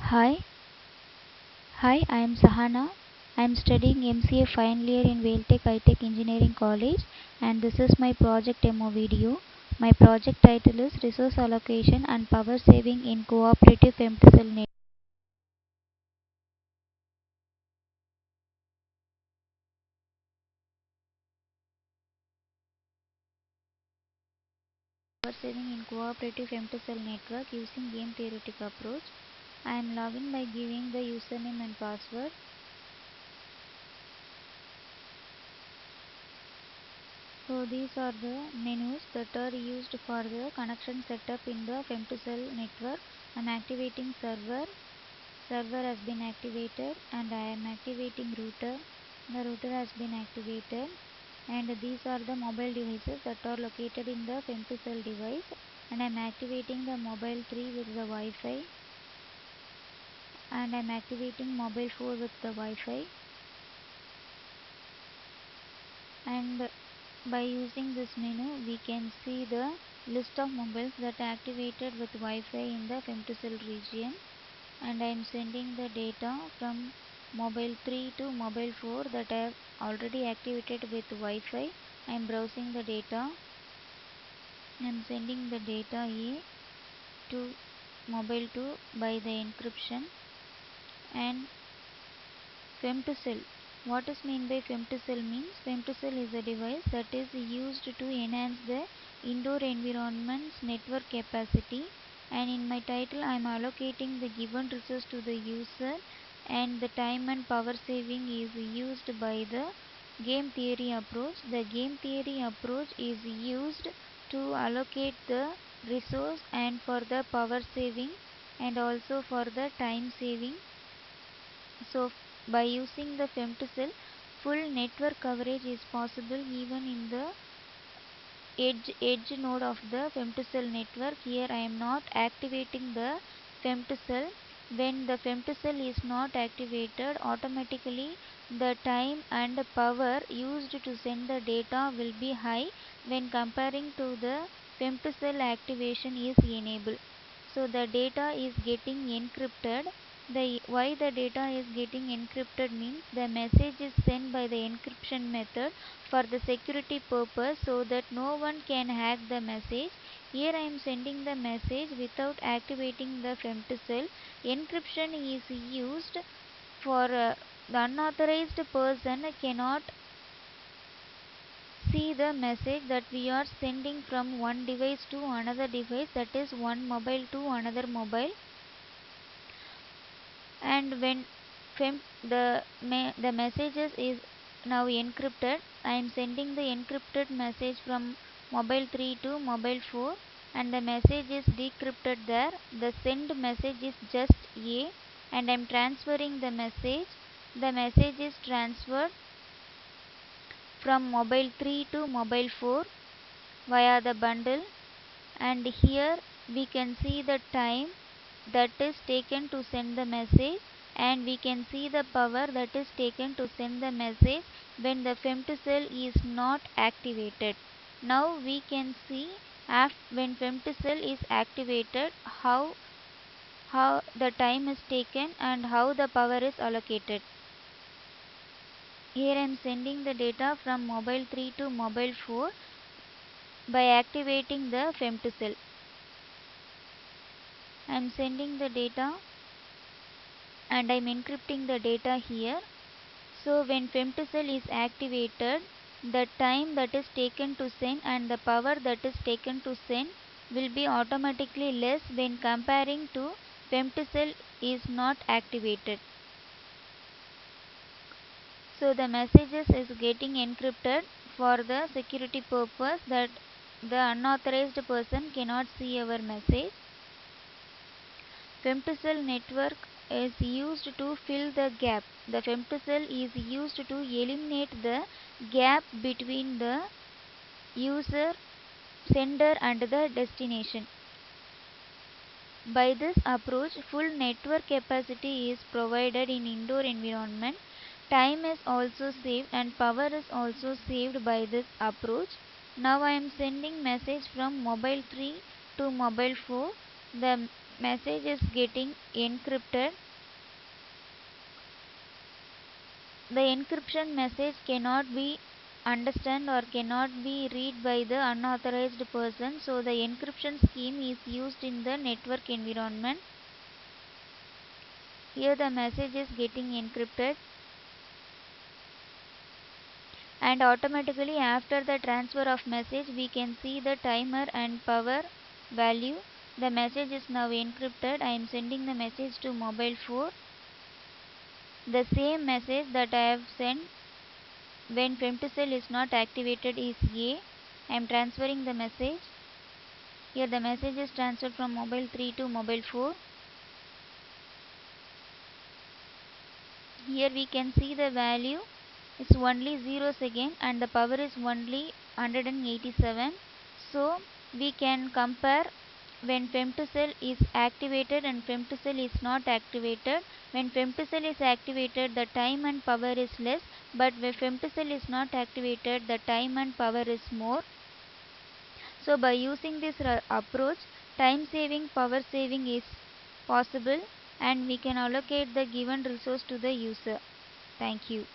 Hi, I am Sahana. I am studying MCA final year in Vailtech iTech Engineering College, and this is my project demo video. My project title is Resource Allocation and Power Saving in Cooperative Femtocell Network. Power Saving in Cooperative Femtocell Network using game theoretic approach. I am logging by giving the username and password. So these are the menus that are used for the connection setup in the Femtocell network. I am activating server. Server has been activated, and I am activating router. The router has been activated, and these are the mobile devices that are located in the Femtocell device, and I am activating the mobile 3 with the Wi-Fi, and I am activating mobile 4 with the Wi-Fi, and by using this menu we can see the list of mobiles that are activated with Wi-Fi in the Femtocell region, and I am sending the data from mobile 3 to mobile 4 that I have already activated with Wi-Fi. I am browsing the data. I am sending the data A to mobile 2 by the encryption. And Femtocell. What is mean by Femtocell means? Femtocell is a device that is used to enhance the indoor environment's network capacity, and in my title I am allocating the given resource to the user, and the time and power saving is used by the game theory approach. The game theory approach is used to allocate the resource and for the power saving and also for the time saving. So by using the Femtocell, full network coverage is possible even in the edge node of the Femtocell network. Here I am not activating the Femtocell. When the Femtocell is not activated, automatically the time and power used to send the data will be high when comparing to the Femtocell activation is enabled. So the data is getting encrypted. Why the data is getting encrypted means the message is sent by the encryption method for the security purpose so that no one can hack the message. Here I am sending the message without activating the Femtocell. Encryption is used for the unauthorized person cannot see the message that we are sending from one device to another device, that is one mobile to another mobile. And when the messages is now encrypted, I am sending the encrypted message from mobile 3 to mobile 4, and the message is decrypted there. The send message is just A, and I am transferring the message. The message is transferred from mobile 3 to mobile 4 via the bundle, and here we can see the time that is taken to send the message, and we can see the power that is taken to send the message when the Femtocell is not activated. Now we can see when Femtocell is activated how the time is taken and how the power is allocated. Here I am sending the data from mobile 3 to mobile 4 by activating the Femtocell. I am sending the data and I am encrypting the data here. So when Femtocell is activated, the time that is taken to send and the power that is taken to send will be automatically less when comparing to Femtocell is not activated. So the messages is getting encrypted for the security purpose that the unauthorized person cannot see our message. Femtocell network is used to fill the gap. The Femtocell is used to eliminate the gap between the user, sender and the destination. By this approach, full network capacity is provided in indoor environment. Time is also saved and power is also saved by this approach. Now I am sending message from mobile 3 to mobile 4. The message is getting encrypted, the encryption message cannot be understand or cannot be read by the unauthorized person, so the encryption scheme is used in the network environment. Here the message is getting encrypted, and automatically after the transfer of message we can see the timer and power value. The message is now encrypted. I am sending the message to mobile 4. The same message that I have sent when femtocell is not activated is A. I am transferring the message. Here the message is transferred from mobile 3 to mobile 4. Here we can see the value is only 0 second and the power is only 187. So we can compare when femtocell is activated and femtocell is not activated. When femtocell is activated the time and power is less, but when femtocell is not activated the time and power is more. So by using this approach, time saving, power saving is possible, and we can allocate the given resource to the user. Thank you.